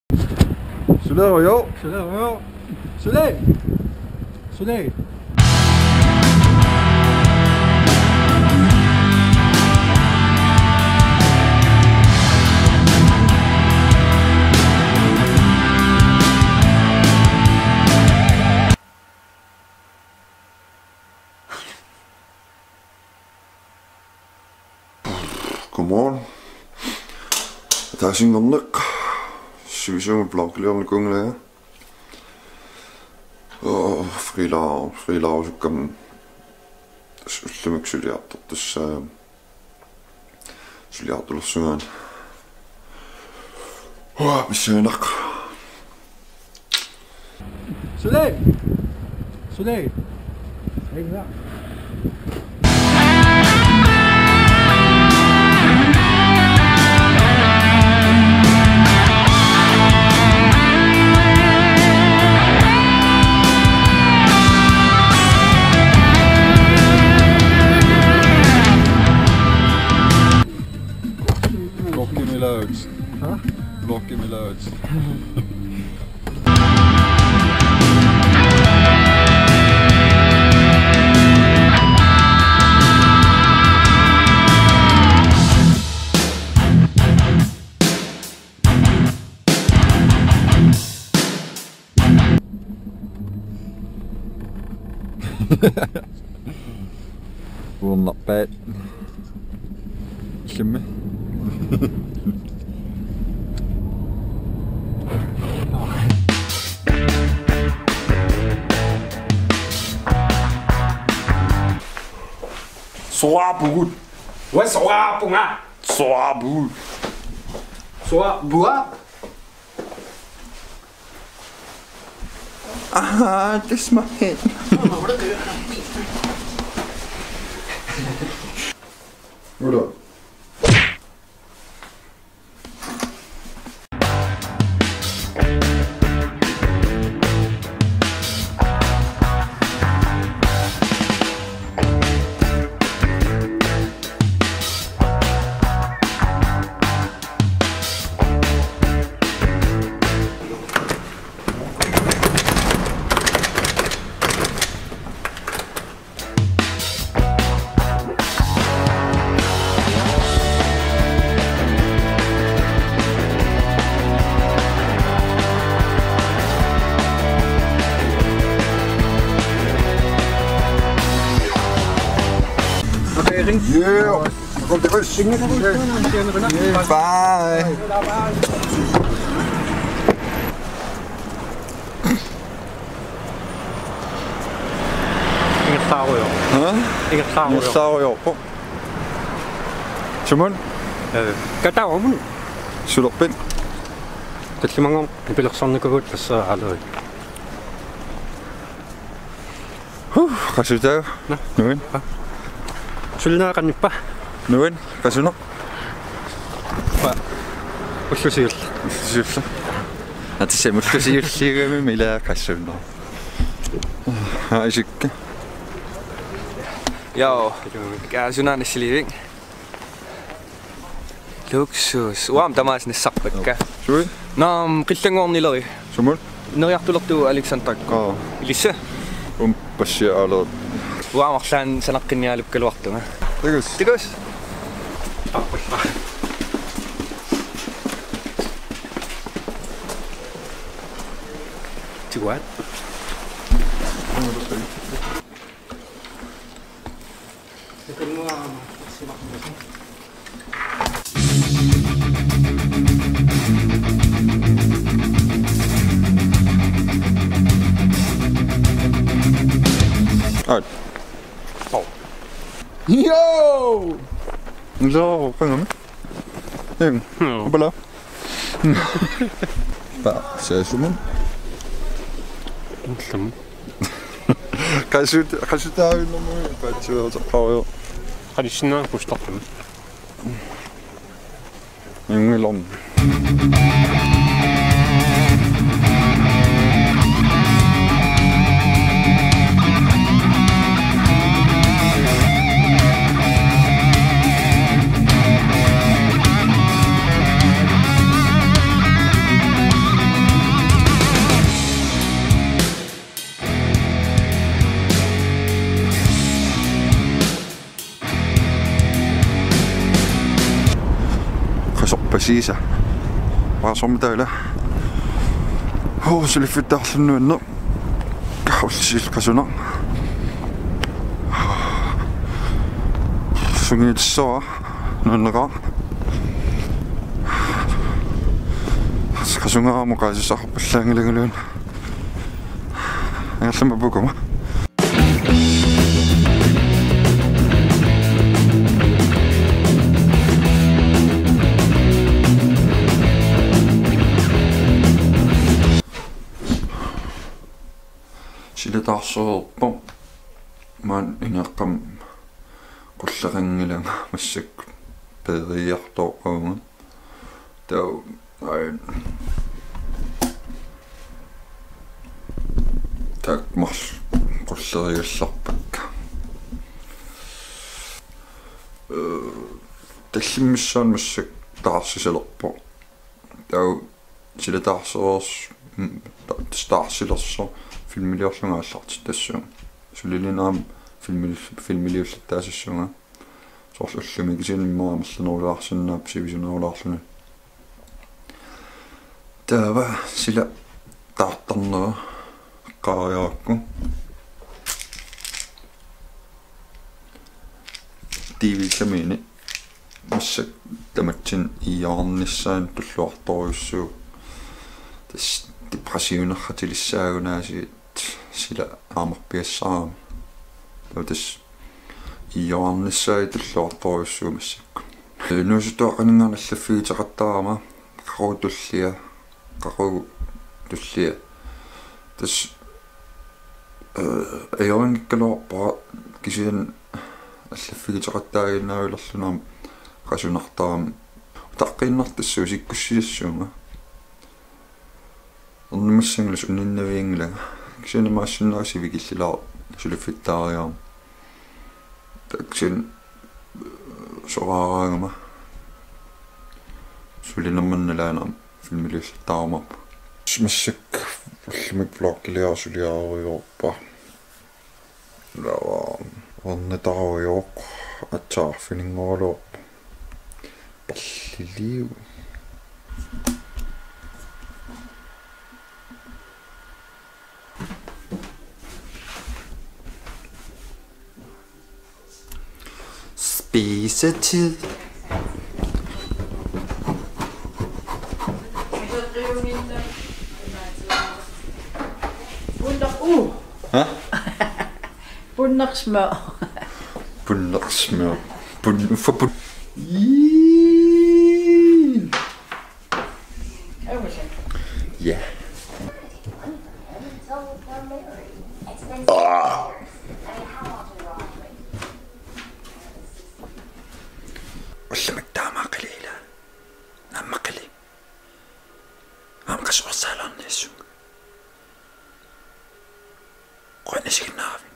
Solé, Soleil. Soleil. Godmorgen. Der is iemand Syvende blokkeler gungle. Frilaus kan slimik syliartartus syliartullersungaan. Missionak. Soleil. Soleil. Exact. Blocking me loads. Huh? Blocking me loads. Well, not bad. Shimmy. Swabu. What's swabu nga? Swabu. Swabu? Ah, this is my head. Hold on. Yeah, komt er eens. Bye. Inget 싸워요. Inget 싸워요. 싸워요. 주문? 갔다 오면 술업빈? 그치만 빌럭선는 그거 됐어 알아. 가실 때요? 누군? 술 나가니까 누군? 가시노? 어떻게 실? Syfte. Att se mot fysisk med mila kassuno. Ai sikki. Joo, käy siliving. Luksus. Uam tämä sinne sappekkä. Sui? Nam qillangornileri. Sumul? Neriartulertu Alexanderkko. Ilisse. Passia alo. Uamarlaan sanaqqinnialukkaluartunga. Tikus. Tikus. Tiguat. Alright. Oh. Yo! Zo, kan hem. Jeng, opala. Pa, zes man. Slim. Kanskje daar nog meer een beetje wel. Hadi 신나 보시다면. Engeland. siisa. Vaasommi täällä. Houseli fittarlunnuanne. Kahullisilqasuna. Sungiitsoa nunneqa. Qasungaamo qaasissarpallaangilangaluun. Angerlama pukuma. Sillä taassoorpo maan ingeqqam qulleqangilang massak peeriartoqaunga tau tak mars qulleriullarpakka tallimissaan massak taarsisalerpo tau sillä taassoors taarsilerso filmiliorlungaallart tassuun sulilinaam filmiliullattaasissuunga soorlullumi kisinimmaamallunorilaarsunnaap sivisunorilaarluna taava sila taartarnera qaariaakku TV-samini massak tamatsin iyaarnissaan tulluartoriussuu tas depressionerratilissaaunaasi sila aamarpiassaram tatas iyaarnissaai tulluartoriussuumassakku nuusutaaqaningaarnallaffiiteqattaarama qaqutullia tas ayorangikkaloorpara kisian allaffiiteqattaaginnaavilerlunaam qasunartaram taqqinnertassuu sikkussiassuunga ornimassanglus uninnaviinglaga kisianimaassinnarisivikillilaa sulifittaariaam taksin soraaraangama sulinermannalaanaam filmiliullattaarumap massak ullimik vloggiliaasuliaariorpa lava ornetarujoq atsaarfiningoorluorpa palliliu spisetid. Hæ? Bundersmør. Bundersmør. Ja. ullimik taamaqiliila nammaqili aam qasuarsaalarniissung qanisignaavi